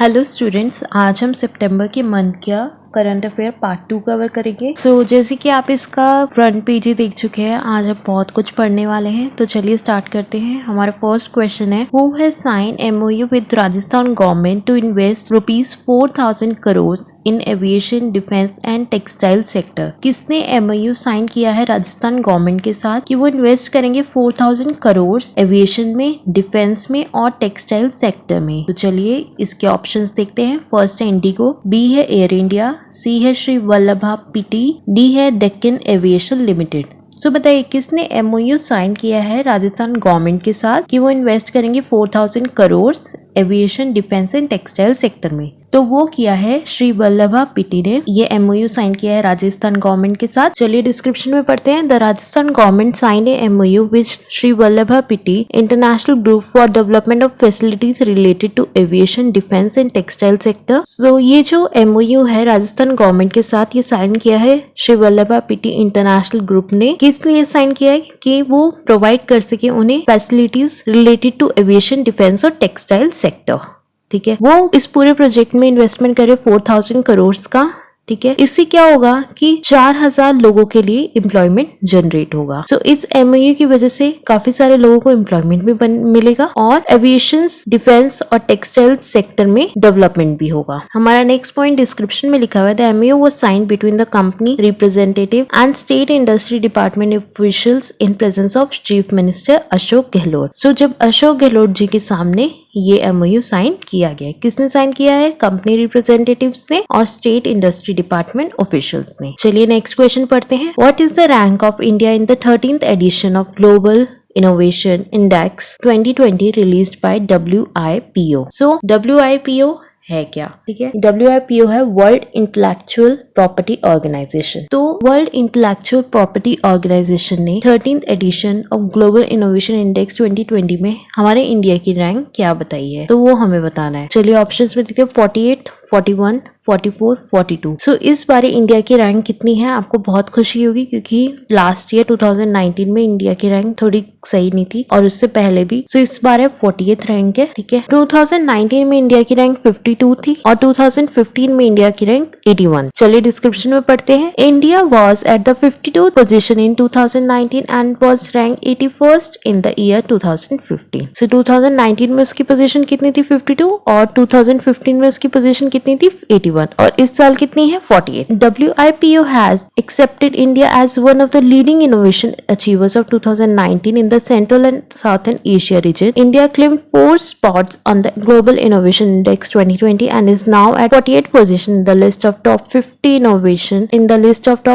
Hello students, आज हम सितंबर के मंथ का करंट अफेयर पार्ट 2 कवर करेंगे। जैसे कि आप इसका फ्रंट पेज ही देख चुके हैं, आज हम बहुत कुछ पढ़ने वाले हैं। तो चलिए स्टार्ट करते हैं। हमारा फर्स्ट क्वेश्चन है, who has sign MOU with Rajasthan government to invest ₹4,000 crore in aviation, defence and textile sector. किसने MOU साइन किया है राजस्थान गवर्नमेंट के साथ कि वो इन्वेस्ट करेंगे 4,000 करोड़ एविएशन में, डिफेंस में और टेक्सटाइल सेक्टर में। तो चलिए इसके ऑप्शंस देखते हैं। फर्स्ट है इंडिगो, बी है एयर इंडिया, सी है श्री वल्लभा पीटी, डी है डेक्कन एविएशन लिमिटेड। बताइए किसने MOU साइन किया है राजस्थान गवर्नमेंट के साथ कि वो इन्वेस्ट करेंगे 4,000 crore aviation, defence and textile sector में। तो वो किया है श्री वल्लभा पीटी ने ये MOU साइन किया है राजस्थान गवर्नमेंट के साथ। चलिए डिस्क्रिप्शन में पढ़ते हैं। The Rajasthan government sign a MOU with Shri Vallabha Pittie international group for development of facilities related to aviation, defence and textile sector. ये जो MOU है राजस्थान गवर्नमेंट के साथ ये साइन किया है श्री वल्लभा पीटी इंटरनेशनल ग्रुप ने। किस लिए साइन किया है कि वो प्रोवाइड कर सके उन्हें facilities related to aviation, defence और टेक्सटाइल सेक्टर। ठीक है, वो इस पूरे प्रोजेक्ट में इन्वेस्टमेंट करे 4,000 करोड़ का। ठीक है, इससे क्या होगा कि 4,000 लोगों के लिए एम्प्लॉयमेंट जनरेट होगा। इस MOU की वजह से काफी सारे लोगों को एम्प्लॉयमेंट भी मिलेगा और एविएशन, डिफेंस और टेक्सटाइल सेक्टर में डेवलपमेंट भी होगा। हमारा नेक्स्ट पॉइंट डिस्क्रिप्शन में लिखा हुआ है, the MOU was signed between the company representative and state industry department officials in presence of chief minister Ashok Gehlot. जब अशोक गहलोत जी के सामने ये MOU साइन किया गया। किसने साइन किया है? कंपनी रिप्रेजेंटेटिव्स ने और स्टेट इंडस्ट्री डिपार्टमेंट ऑफिशियल्स ने। चलिए नेक्स्ट क्वेश्चन पढ़ते हैं। What is the rank of India in the 13th edition of global innovation index 2020 released by WIPO? WIPO है क्या? ठीक है, WIPO है world intellectual property organization. World intellectual property organization ने 13th edition of global innovation index 2020 में हमारे India की rank क्या बताई है, तो वो हमें बताना है। चलिए ऑप्शंस में देखिए 48, 41, 44, 42। इस बार इंडिया की रैंक कितनी है? आपको बहुत खुशी होगी क्योंकि लास्ट ईयर 2019 में इंडिया की रैंक थोड़ी सही नहीं थी और उससे पहले भी। इस बार है 40th रैंक है। ठीक है, 2019 में इंडिया की रैंक 52 थी और 2015 में इंडिया की रैंक 81। चलिए डिस्क्रिप्शन में पढ़ते हैं। India was at the 52th position in 2019 and was ranked 81st in the year 2015. 2019 में उसकी पोजीशन कितनी थी? 52 और 2015 में उसकी पोजीशन कितनी थी? 81 और इस साल कितनी है? 48. WIPO has accepted India as one of the leading innovation achievers of 2019 in the Central and Southern Asia region. India claimed 4 spots on the Global Innovation Index 2020 and is now at 48th position in the list of top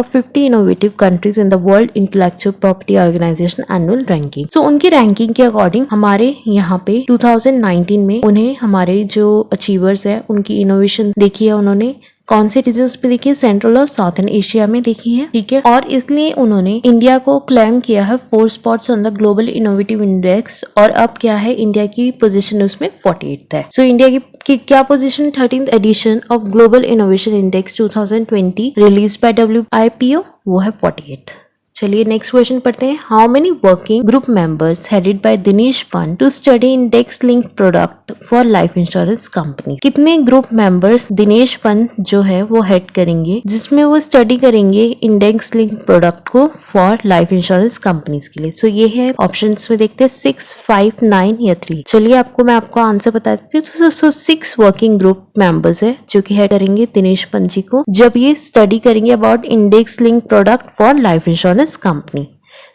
50 innovative countries in the World Intellectual Property Organization annual ranking. उनकी ranking के according हमारे यहाँ पे 2019 में उन्हें हमारे जो achievers है उनकी इनोवेशन देखी है उन्होंने कौन से रीजन्स पे देखी है? सेंट्रल और साउथर्न एशिया में देखी है। ठीक है, और इसलिए उन्होंने इंडिया को क्लेम किया है 4 spots on the global innovative index और अब क्या है इंडिया की पोजीशन उसमें 48th है। इंडिया की क्या position? 13th edition of global innovation index 2020 release by WIPO, वो है 48th। चलिए नेक्स्ट क्वेश्चन पढ़ते हैं। How many working group members headed by Dinesh Pant to study index link product for life insurance company? कितने group members Dinesh Pant जो है वो head करेंगे जिसमें वो स्टडी करेंगे इंडेक्स लिंक प्रोडक्ट को फॉर लाइफ इंश्योरेंस कंपनीज के लिए? ये है ऑप्शंस में देखते हैं 6, 5, 9 या 3। चलिए मैं आपको आंसर बता देती हूँ। 6 वर्किंग ग्रुप मेंबर्स है जो कि हेड करेंगे दिनेश पंत जी को जब ये स्टडी करेंगे about index link product for life insurance company.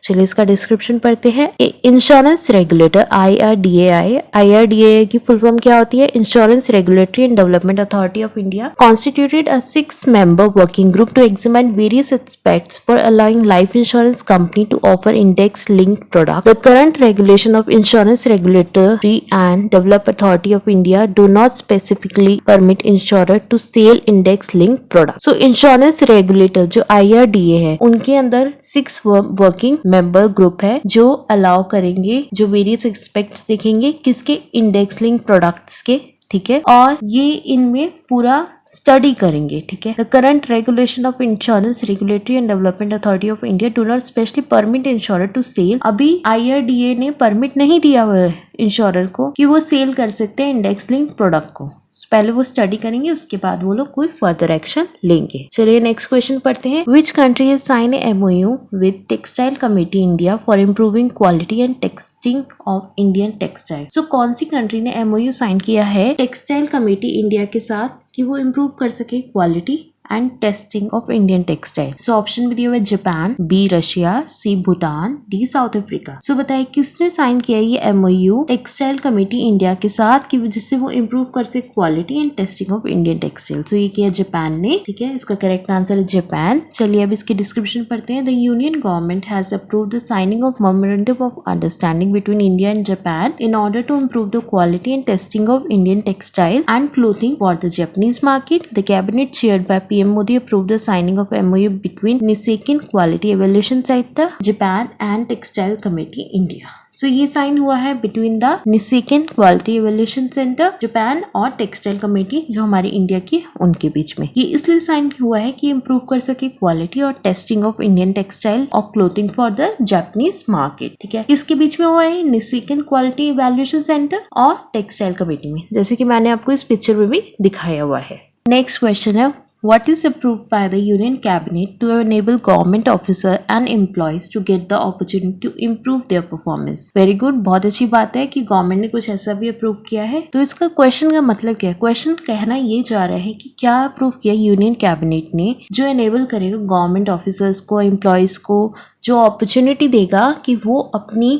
चलिए इसका डिस्क्रिप्शन पढ़ते हैं। इंश्योरेंस रेगुलेटर IRDAI की फुल फॉर्म क्या होती है? Insurance regulatory and development authority of India constituted a 6-member working group to examine various aspects for allowing life insurance company to offer index linked product. The current regulation of insurance regulatory and develop authority of India do not specifically permit insurer to cell index linked product. Insurance regulator जो IRDA है उनके अंदर 6 working member group है जो allow करेंगे, जो various aspects देखेंगे किसके? इंडेक्स लिंक प्रोडक्ट्स के। ठीक है, और ये इनमें पूरा स्टडी करेंगे। ठीक है, the current regulation of insurance regulatory and development authority of India do not specially permit insurer to sell. अभी IRDA ने परमिट नहीं दिया हुआ है इंश्योरर को कि वो सेल कर सकते हैं इंडेक्स लिंक प्रोडक्ट को। पहले वो स्टडी करेंगे, उसके बाद वो लोग कोई फर्दर एक्शन लेंगे। चलिए नेक्स्ट क्वेश्चन पढ़ते हैं। Which country has sign a MOU with textile committee India for improving quality and testing of Indian textile. So कौन सी कंट्री ने MOU साइन किया है टेक्सटाइल कमेटी इंडिया के साथ कि वो इम्प्रूव कर सके quality and testing of Indian textile. So option में दिया हुआ है जापान, बी रशिया, सी भूटान, डी साउथ अफ्रीका। सो बताइए किसने साइन किया ये MOU टेक्सटाइल कमेटी इंडिया के साथ कि जिससे वो इम्प्रूव कर सके quality and testing of Indian textile. So ये किया जापान ने, ठीक है, इसका करेक्ट आंसर है जापान। चलिए अब इसकी डिस्क्रिप्शन पढ़ते हैं। The union government has approved the signing of memorandum of understanding between India and Japan in order to improve the quality and testing of Indian textile and clothing for the Japanese market. The cabinet chaired by PM Modi approved the signing of MOU between Niseikin Quality Evaluation Center, Japan and Textile Committee India. So ये sign हुआ है between the Nissenken quality evaluation centre Japan और textile committee जो हमारी India की उनके बीच में। ये इसलिए साइन हुआ है कि इम्प्रूव कर सके क्वालिटी और टेस्टिंग ऑफ इंडियन टेक्सटाइल और clothing for the Japanese market, ठीक है। किसके बीच में हुआ है? निसेकिन क्वालिटी एवेल्यूशन सेंटर और टेक्सटाइल कमेटी में, जैसे कि मैंने आपको इस पिक्चर में भी दिखाया हुआ है। नेक्स्ट क्वेश्चन है What is approved by the Union Cabinet to enable government officer and employees to get the opportunity to improve their performance? Very good, बहुत अच्छी बात है कि गवर्नमेंट ने कुछ ऐसा भी अप्रूव किया है। तो इसका क्वेश्चन का मतलब क्या है? क्वेश्चन कहना ये जा रहा है कि क्या अप्रूव किया यूनियन कैबिनेट ने जो एनेबल करेगा गवर्नमेंट ऑफिसर्स को, एम्प्लॉयज को, जो अपॉर्चुनिटी देगा कि वो अपनी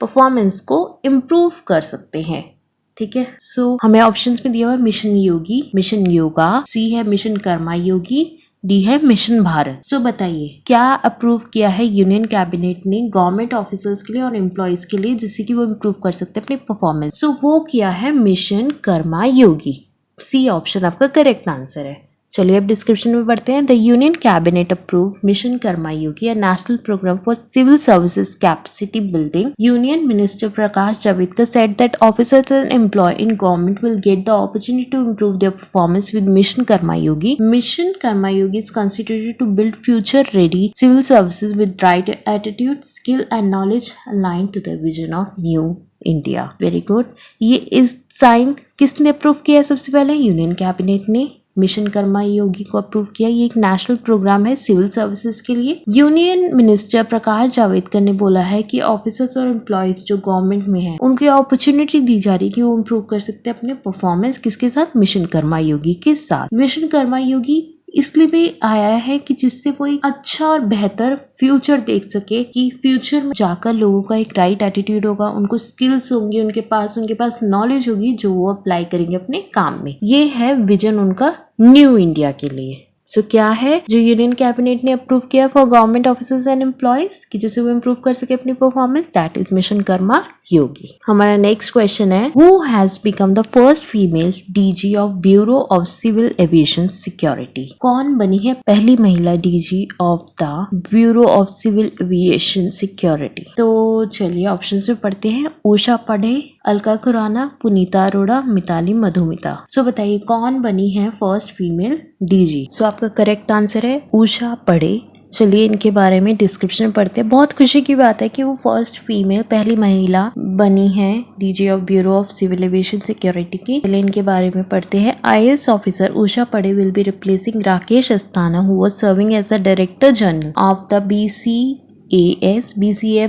परफॉर्मेंस को इम्प्रूव कर सकते हैं, ठीक है। सो हमें ऑप्शंस में दिया हुआ है मिशन योगी, मिशन योगा, सी है मिशन कर्मा योगी, डी है मिशन भारत। सो बताइए क्या अप्रूव किया है यूनियन कैबिनेट ने गवर्नमेंट ऑफिसर्स के लिए और एम्प्लॉयज के लिए जिससे कि वो इम्प्रूव कर सकते हैं अपनी परफॉर्मेंस। सो वो किया है mission Karmayogi. C option आपका करेक्ट आंसर है। चलिए अब डिस्क्रिप्शन में पढ़ते हैं। The union cabinet approve mission Karmayogi, a national programme for civil services capacity building. Union minister Prakash Javadekar said that officers and employees in government will get the opportunity to improve their performance with Mission Karma Yogi. Mission Karma Yogi is constituted to build future-ready civil services with right attitude, skill and knowledge aligned to the vision of new India. Very good. ये इस sign किसने approve किया? सबसे पहले union cabinet ने mission Karma योगी को approve किया। ये एक नेशनल प्रोग्राम है सिविल सर्विसेज के लिए। यूनियन मिनिस्टर प्रकाश जावड़ेकर ने बोला है कि ऑफिसर्स और एम्प्लॉयज जो गवर्नमेंट में है उनकी अपॉर्चुनिटी दी जा रही है कि वो इम्प्रूव कर सकते हैं अपने परफॉर्मेंस किसके साथ? मिशन कर्मा योगी के साथ। मिशन कर्मा योगी इसलिए भी आया है कि जिससे वो एक अच्छा और बेहतर फ्यूचर देख सके कि फ्यूचर में जाकर लोगों का एक राइट एटीट्यूड होगा, उनको स्किल्स होंगी, उनके पास नॉलेज होगी जो वो अप्लाई करेंगे अपने काम में। ये है विजन उनका न्यू इंडिया के लिए। सो क्या है जो यूनियन कैबिनेट ने अप्रूव किया for government officers and employees कि जिससे वो इम्प्रूव कर सके अपनी performance? That is mission Karmayogi. हमारा नेक्स्ट क्वेश्चन है who has become the first female DG of bureau of civil aviation security. कौन बनी है पहली महिला DG of the bureau of civil aviation security? तो चलिए ऑप्शंस में पढ़ते हैं। उषा पढ़े, अलका खुराना, पुनीता अरोड़ा, मिताली मधुमिता। सो बताइए कौन बनी है फर्स्ट फीमेल DG? सो आपका करेक्ट आंसर है उषा पढ़े। चलिए इनके बारे में डिस्क्रिप्शन पढ़ते हैं। बहुत खुशी की बात है कि वो फर्स्ट फीमेल पहली महिला बनी है DG of bureau of civil aviation security की। चलिए इनके बारे में पढ़ते हैं। IAS officer Usha Padhee will be replacing Rakesh Asthana who was serving as the director general of the BCM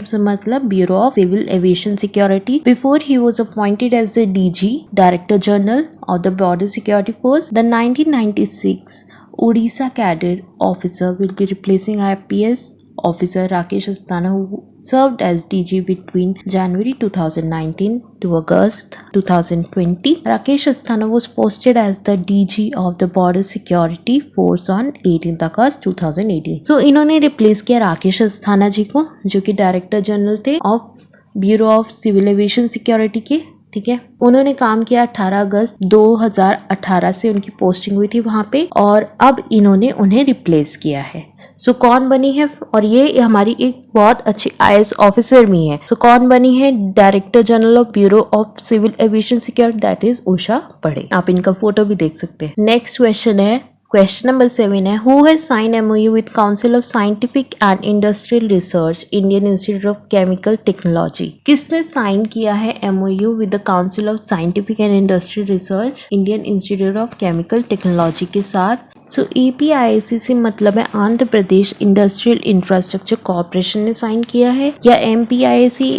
से मतलब bureau of civil aviation security before he was appointed as the DG director general of the border security force. The 1996 Odisha cadre officer will be replacing IPS officer Rakesh Asthana who served as DG between January 2019 to August 2020. Rakesh Asthana was posted as the DG of the Border Security Force on 18th August 2018. So इन्होंने replace किया राकेश अस्थाना जी को जो कि director general थे of bureau of civil aviation security के, ठीक है। उन्होंने काम किया 18 अगस्त 2018 से उनकी पोस्टिंग हुई थी वहां पे और अब इन्होंने उन्हें रिप्लेस किया है। सो कौन बनी है? और ये हमारी एक बहुत अच्छी IAS ऑफिसर भी है। सो कौन बनी है? Director general of bureau of civil aviation security, that is Usha Padhee. आप इनका फोटो भी देख सकते हैं। नेक्स्ट क्वेश्चन है क्वेश्चन नंबर 7 है, who has sign MOU with council of scientific and industrial research Indian institute of chemical technology. किसने sign किया है MOU with the council of scientific and industrial research Indian institute of chemical technology के साथ? So APIIC से मतलब है Andhra Pradesh industrial infrastructure corporation ने sign किया है, या MPIIC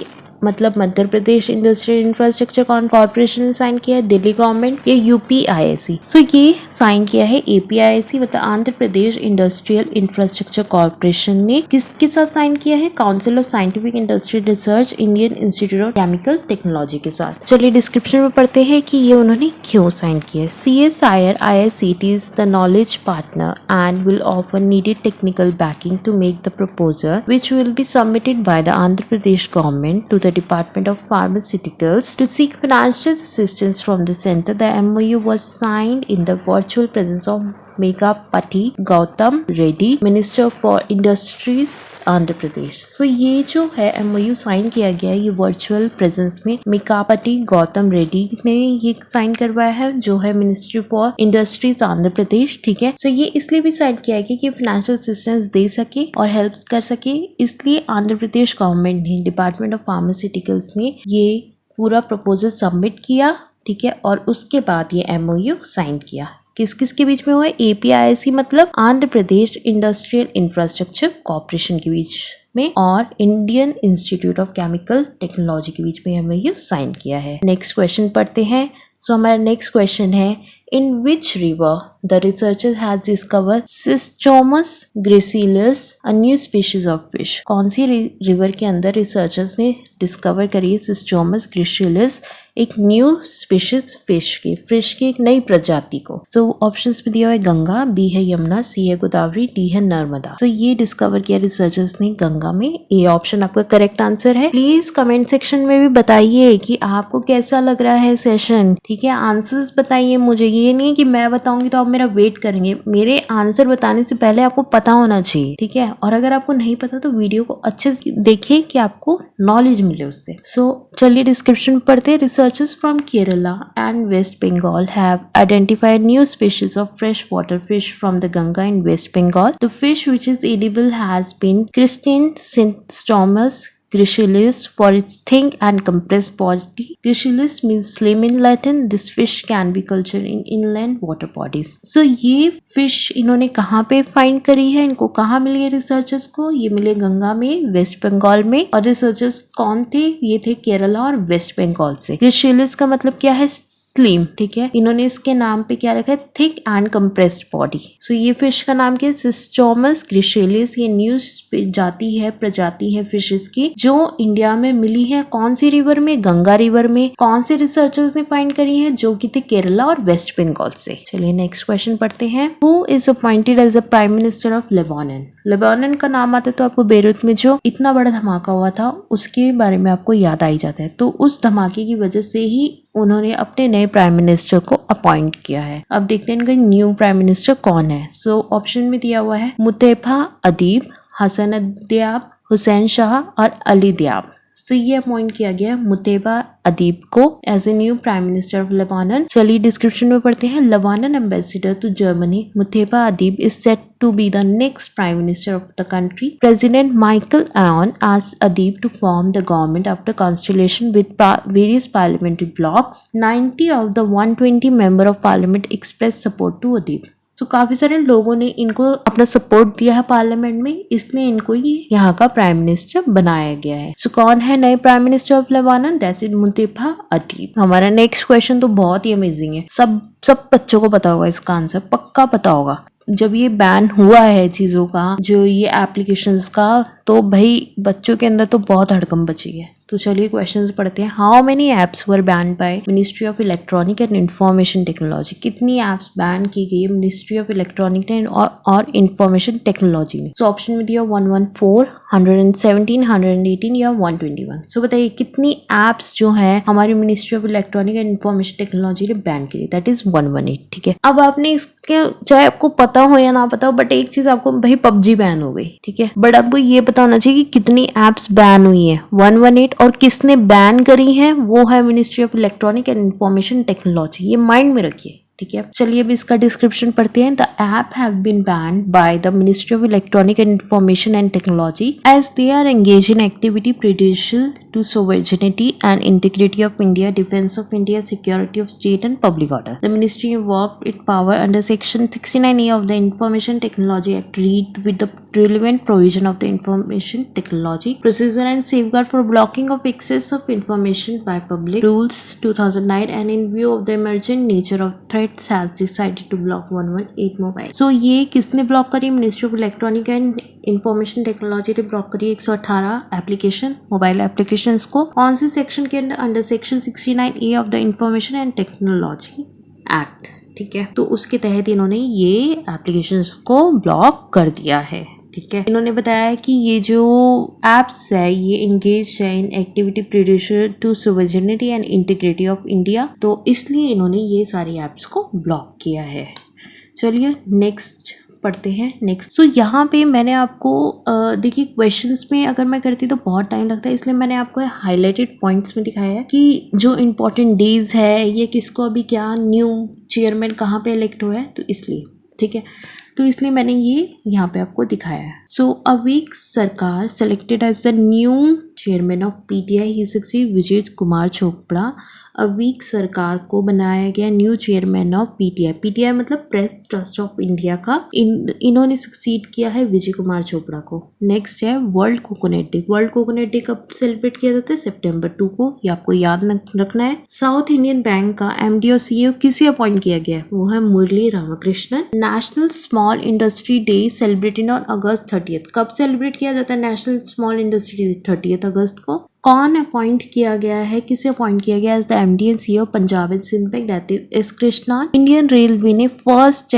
मतलब Madhya Pradesh industrial infrastructure corporation ने साइन किया है, दिल्ली गवर्नमेंट, या UPIIC। सो ये साइन किया है APIIC मतलब Andhra Pradesh industrial infrastructure corporation ने। किसके साथ साइन किया है? Council of scientific industrial research Indian institute of chemical technology के साथ। चलिए डिस्क्रिप्शन में पढ़ते हैं कि ये उन्होंने क्यों साइन किया है। CSIR IICT is the knowledge partner and will offer needed technical backing to make the proposal, which will be submitted by the Andhra Pradesh government to the Department of Pharmaceuticals to seek financial assistance from the center. The MOU was signed in the virtual presence of Megapati Gautam Reddy, Minister for Industries, Andhra Pradesh. सो ये जो है MOU sign किया गया है, ये virtual presence में मेकापति गौतम रेड्डी ने ये साइन करवाया है, जो है ministry for industries Andhra Pradesh. ठीक है, सो ये इसलिए भी साइन किया गया कि फाइनेंशियल असिस्टेंस दे सके और हेल्प कर सके, इसलिए आंध्र प्रदेश गवर्नमेंट ने डिपार्टमेंट ऑफ फार्मास्यूटिकल्स ने ये पूरा प्रपोजल सबमिट किया। ठीक है, और उसके बाद ये MOU साइन किया। किस किस के बीच में हुआ है? APIIC मतलब Andhra Pradesh industrial infrastructure corporation के बीच में और Indian institute of chemical technology के बीच में MOU साइन किया है। नेक्स्ट क्वेश्चन पढ़ते हैं। सो हमारा नेक्स्ट क्वेश्चन है, in which river the researcher has discover systomus gracilis a new species of fish. कौन सी रिवर के अंदर रिसर्चर्स ने डिस्कवर करी है सिस्टोमस ग्रेसिलस, एक न्यू स्पीशीज फिश की एक नई प्रजाति को? सो ऑप्शंस में दिया हुआ है गंगा, B है यमुना, C है गोदावरी, D है नर्मदा। तो ये डिस्कवर किया रिसर्चर्स ने गंगा में। ए ऑप्शन आपका करेक्ट आंसर है। प्लीज कमेंट सेक्शन में भी बताइए कि आपको कैसा लग रहा है सेशन। ठीक है, आंसर्स बताइए मुझे, ये नहीं है कि मैं बताऊंगी तो आप मेरा वेट करेंगे। मेरे आंसर बताने से पहले आपको पता होना चाहिए। ठीक है, और अगर आपको नहीं पता तो वीडियो को अच्छे से देखिए कि आपको नॉलेज मिले उससे। सो चलिए डिस्क्रिप्शन पढ़ते। Researchers from Kerala and West Bengal have identified new species of freshwater fish from the Ganga in West Bengal. The fish which is edible has been christened Cystomus Gracilis for its thin and compressed body. Gracilis means slim in Latin. This fish can be cultured in inland water bodies. So ये fish इन्होंने कहाँ पे find करी है, इनको कहाँ मिली है researchers को? ये मिले गंगा में, वेस्ट बंगाल में। और रिसर्चर्स कौन थे? ये थे केरला और वेस्ट बंगाल से। ग्रेसिलिस का मतलब क्या है? स्लिम। ठीक है, इन्होंने इसके नाम पे क्या रखा है? Thick and compressed body. So ये फिश का नाम क्या है? सिस्टोमस ग्रेसिलिस। ये न्यू प्रजाति है फिशेस की, जो इंडिया में मिली है। कौन सी रिवर में? गंगा रिवर में। कौन से रिसर्चर्स ने फाइंड करी है? जो कि थे केरला और वेस्ट बंगाल से। चलिए नेक्स्ट क्वेश्चन पढ़ते हैं। Who is appointed as the prime minister of Lebanon? Lebanon का नाम आता है तो आपको बेरूत में जो इतना बड़ा धमाका हुआ था उसके बारे में आपको याद आ ही जाता है। तो उस धमाके की वजह से ही उन्होंने अपने नए प्राइम मिनिस्टर को अपॉइंट किया है। अब देखते हैं इनका न्यू प्राइम मिनिस्टर कौन है। सो ऑप्शन में दिया हुआ है मुतैफा अदीब, हसन दियाब, हुसैन शाह और अली दियाब। सो ये अपॉइंट किया गया मुतैबा अदीब को as a new prime minister of Lebanon. चलिए डिस्क्रिप्शन में पढ़ते हैं। Lebanon ambassador to Germany Mustapha Adib is set to be the next prime minister of the country. President Michael Aoun asked Adib to form the government after consultation with various parliamentary blocs. 90 of the 120 member of parliament expressed support to Adib. तो काफी सारे लोगों ने इनको अपना support दिया है parliament में, इसलिए इनको ये यहाँ का प्राइम मिनिस्टर बनाया गया है। सो कौन है नए prime minister of Lebanon? That's it Mustapha Adib. हमारा नेक्स्ट क्वेश्चन तो बहुत ही अमेजिंग है, सब बच्चों को पता होगा इसका आंसर, पक्का पता होगा। जब ये बैन हुआ है चीजों का, जो ये एप्लीकेशंस का, तो भाई बच्चों के अंदर तो बहुत हड़कंप बची है। तो चलिए क्वेश्चंस पढ़ते हैं। How many apps were ban by ministry of electronic and information technology? कितनी एप्स बैन की गई है मिनिस्ट्री ऑफ इलेक्ट्रॉनिक एंड और इंफॉर्मेशन टेक्नोलॉजी में? सो ऑप्शन में दिया 114, 117, 118 या 121। सो बताइए कितनी एप्स जो है हमारी ministry of electronic and information technology ने बैन करी? That is 118। ठीक है, अब आपने इसके चाहे आपको पता हो या ना पता हो, बट एक चीज आपको, भाई PUBG बैन हो गई। ठीक है, बट आपको ये पता होना चाहिए कि कितनी एप्स बैन हुई है। 118 और किसने बैन करी है? वो है ministry of electronic and information technology. ये माइंड में रखिए। ठीक है। चलिए अब इसका डिस्क्रिप्शन पढ़ते हैं। The app have been banned by the ministry of electronic and information and technology as they are engage in activity prejudicial to sovereignty and integrity of India, defense of India, security of state and public order. The ministry invoked its power under section 69A of the Information Technology Act read with the relevant provision of the Information Technology Procedure and Safeguard for blocking of access of information by public rules 2009 and in view of the emergent nature of threats has decided to block 118 mobile. So ये किसने block करी? Ministry of electronic and information technology ने block करी 118 application, mobile application को। कौन से section के under? Section 69A of the information and technology act, ठीक है। तो उसके तहत इन्होंने ये एप्लीकेशंस को ब्लॉक कर दिया है, ठीक है। इन्होंने बताया कि ये जो एप्स है ये इंगेज है in activity prejudicial to sovereignty and integrity of India, तो इसलिए इन्होंने ये सारी एप्स को ब्लॉक किया है। चलिए नेक्स्ट पढ़ते हैं। नेक्स्ट यहाँ पे मैंने आपको देखिए क्वेश्चंस में अगर मैं करती तो बहुत टाइम लगता है, इसलिए मैंने आपको हाईलाइटेड पॉइंट्स में दिखाया है कि जो इम्पोर्टेंट डेज है ये किसको अभी क्या न्यू चेयरमैन कहाँ पे इलेक्ट हुआ है, तो इसलिए, ठीक है। तो इसलिए मैंने ये यहाँ पे आपको दिखाया है। So Aveek Sarkar selected as the new chairman of PTI he succeed Vijay Kumar Chopra. Aveek Sarkar को बनाया गया new chairman of PTI. PTI मतलब प्रेस ट्रस्ट ऑफ इंडिया का। इन्होंने सक्सीड किया है विजय कुमार चोपड़ा को। नेक्स्ट है world coconut day. World coconut day कब सेलिब्रेट किया जाता है? सितंबर 2 को, ये आपको याद रखना है। साउथ इंडियन बैंक का एमडी और सीईओ किसे अपॉइंट किया गया है? वो है Murali Ramakrishnan. National small industry day celebrated on August 30। कब सेलिब्रेट किया जाता है नेशनल स्मॉल इंडस्ट्री डे? 30 अगस्त को। कौन अपॉइंट किया गया है? किसे अपॉइंट किया गया as the MD and CEO Punjab and Sind bank, that is S Krishnan. Indian railway ने फर्स्ट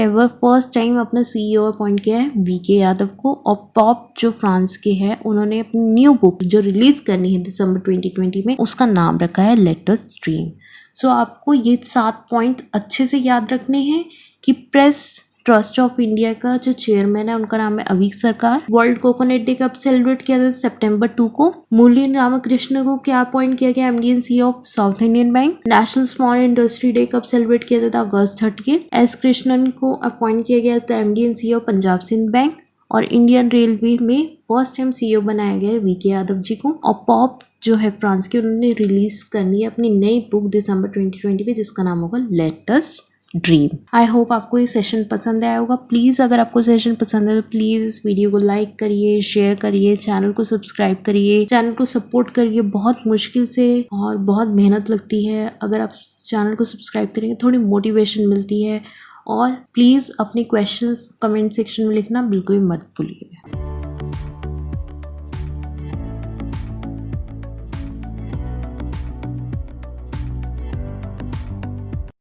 टाइम अपना सीईओ अपॉइंट किया है वीके यादव को। और पॉप जो फ्रांस के हैं उन्होंने अपनी न्यू बुक जो रिलीज करनी है दिसंबर 2020 में, उसका नाम रखा है लेट अस ड्रीम। सो आपको ये 7 पॉइंट अच्छे से याद रखने हैं कि प्रेस ट्रस्ट ऑफ इंडिया का जो चेयरमैन है उनका नाम है अवीक सरकार। वर्ल्ड कोकोनट डे कब सेलिब्रेट किया था? सितंबर 2 को। मुरली रामकृष्ण को क्या अपॉइंट किया गया? MD and CEO of south Indian bank. National small industry day कब सेलिब्रेट किया था? अगस्त 30। एस कृष्णन को अपॉइंट किया गया था MD and CEO Punjab Sind bank. और इंडियन रेलवे में फर्स्ट टाइम सीईओ बनाया गया है वीके यादव जी को। और पॉप जो है फ्रांस के, उन्होंने रिलीज करनी है अपनी नई बुक दिसंबर 2020 में जिसका नाम होगा let us dream. I hope आपको ये सेशन पसंद आया होगा। प्लीज़ अगर आपको सेशन पसंद है तो प्लीज़ इस वीडियो को लाइक करिए, शेयर करिए, चैनल को सब्सक्राइब करिए, चैनल को सपोर्ट करिए। बहुत मुश्किल से और बहुत मेहनत लगती है, अगर आप चैनल को सब्सक्राइब करेंगे थोड़ी मोटिवेशन मिलती है। और प्लीज़ अपने क्वेश्चंस कमेंट सेक्शन में लिखना बिल्कुल मत भूलिए।